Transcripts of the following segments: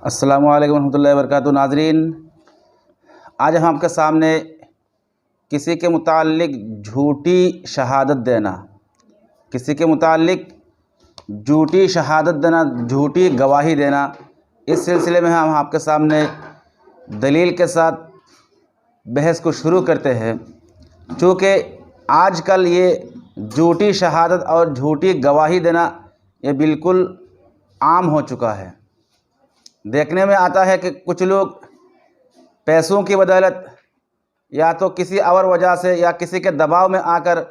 अस्सलामु अलैकुम रहमतुल्लाहि व बरकातुहू। नाज़रीन, आज हम आपके सामने किसी के मुताल्लिक झूठी शहादत देना, किसी के मुताल्लिक झूठी शहादत देना, झूठी गवाही देना, इस सिलसिले में हम आपके सामने दलील के साथ बहस को शुरू करते हैं। चूँकि आजकल ये झूठी शहादत और झूठी गवाही देना ये बिल्कुल आम हो चुका है। देखने में आता है कि कुछ लोग पैसों की बदौलत या तो किसी और वजह से या किसी के दबाव में आकर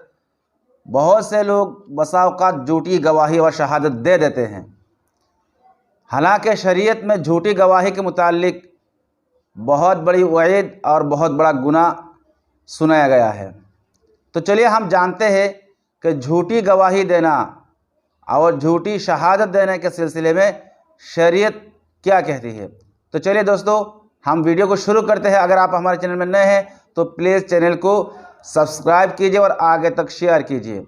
बहुत से लोग बसा औक़ात झूठी गवाही और शहादत दे देते हैं। हालांकि शरीयत में झूठी गवाही के मुताल्लिक बहुत बड़ी वईद और बहुत बड़ा गुनाह सुनाया गया है। तो चलिए हम जानते हैं कि झूठी गवाही देना और झूठी शहादत देने के सिलसिले में शरीयत क्या कहती है। तो चलिए दोस्तों, हम वीडियो को शुरू करते हैं। अगर आप हमारे चैनल में नए हैं तो प्लीज़ चैनल को सब्सक्राइब कीजिए और आगे तक शेयर कीजिए।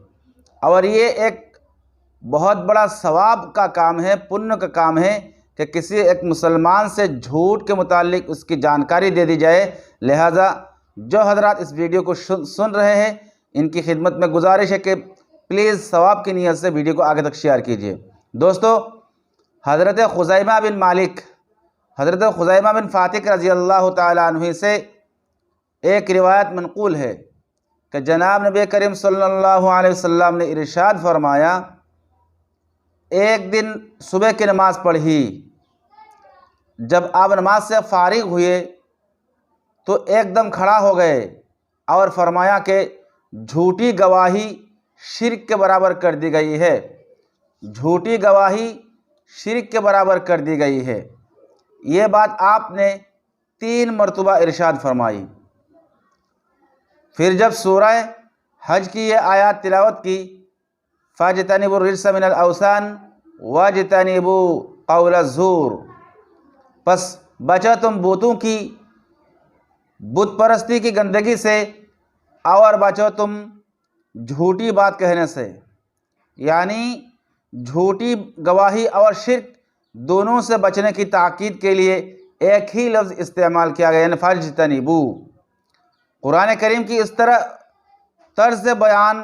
और ये एक बहुत बड़ा सवाब का काम है, पुण्य का काम है कि किसी एक मुसलमान से झूठ के मुतालिक उसकी जानकारी दे दी जाए। लिहाजा जो हजरात इस वीडियो को सुन रहे हैं, इनकी खिदमत में गुजारिश है कि प्लीज़ सवाब की नीयत से वीडियो को आगे तक शेयर कीजिए। दोस्तों, हज़रत खुज़ैमा बिन मालिक, हज़रत खुज़ैमा बिन फ़ातिक रज़ी अल्लाह ताला अन्हु से एक रिवायत मनक़ूल है कि जनाब नबी करीम सल्लल्लाहु अलैहि वसल्लम ने इरशाद फरमाया, एक दिन सुबह की नमाज़ पढ़ी, जब आप नमाज से फ़ारिग हुए तो एकदम खड़ा हो गए और फरमाया कि झूठी गवाही शिर्क के बराबर कर दी गई है, झूठी गवाही शिर्क के बराबर कर दी गई है। ये बात आपने 3 मरतबा इरशाद फरमाई। फिर जब सूरह हज की ये आयत तिलावत की, फ़ज्तनिबुर रिज्स मिनल औसान वज्तनिबू क़ौल ज़ूर, बस बचा तुम बुतों की, बुत परस्ती की गंदगी से, और बचो तुम झूठी बात कहने से। यानी झूठी गवाही और शिर्क दोनों से बचने की ताकीद के लिए एक ही लफ्ज़ इस्तेमाल किया गया, फ़ज्तनिबू। कुरान करीम की इस तरह तर्ज़ बयान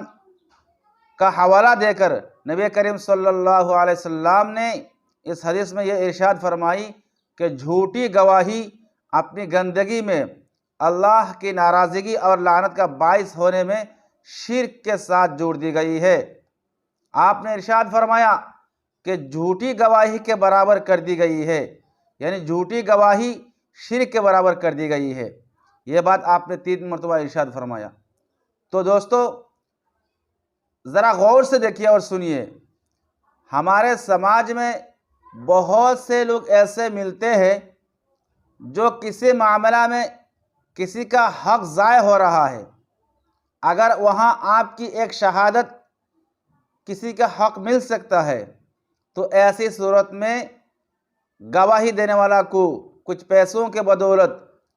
का हवाला देकर नबी करीम सल्लल्लाहु अलैहि वसल्लम ने इस हदीस में यह इरशाद फरमाई कि झूठी गवाही अपनी गंदगी में अल्लाह की नाराज़गी और लानत का बाइस होने में शिर्क के साथ जोड़ दी गई है। आपने इरशाद फरमाया कि झूठी गवाही के बराबर कर दी गई है, यानी झूठी गवाही शिर्क के बराबर कर दी गई है। यह बात आपने 3 मरतबा इरशाद फरमाया। तो दोस्तों, ज़रा गौर से देखिए और सुनिए, हमारे समाज में बहुत से लोग ऐसे मिलते हैं जो किसी मामला में किसी का हक ज़ाय हो रहा है, अगर वहाँ आपकी एक शहादत किसी का हक मिल सकता है तो ऐसी सूरत में गवाही देने वाला को कुछ पैसों के बदौलत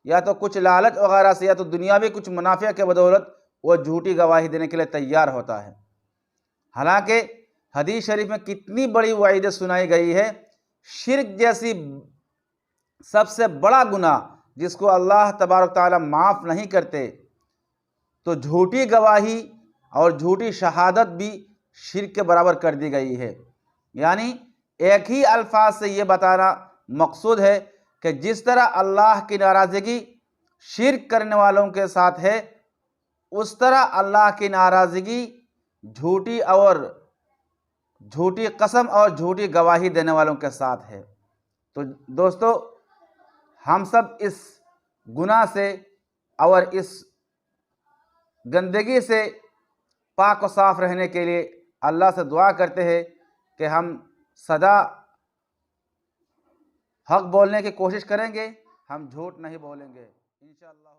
या तो कुछ लालच वगैरह से या तो दुनियावी कुछ मुनाफे के बदौलत वो झूठी गवाही देने के लिए तैयार होता है। हालांकि हदीस शरीफ में कितनी बड़ी वईद सुनाई गई है। शिर्क जैसी सबसे बड़ा गुनाह जिसको अल्लाह तबारक ताला माफ़ नहीं करते, तो झूठी गवाही और झूठी शहादत भी शिर्क के बराबर कर दी गई है। यानी एक ही अल्फाज से ये बताना मकसूद है कि जिस तरह अल्लाह की नाराज़गी शिर्क करने वालों के साथ है, उस तरह अल्लाह की नाराज़गी झूठी कसम और झूठी गवाही देने वालों के साथ है। तो दोस्तों, हम सब इस गुनाह से और इस गंदगी से पाक और साफ़ रहने के लिए अल्लाह से दुआ करते हैं कि हम सदा हक बोलने की कोशिश करेंगे, हम झूठ नहीं बोलेंगे इंशाअल्लाह।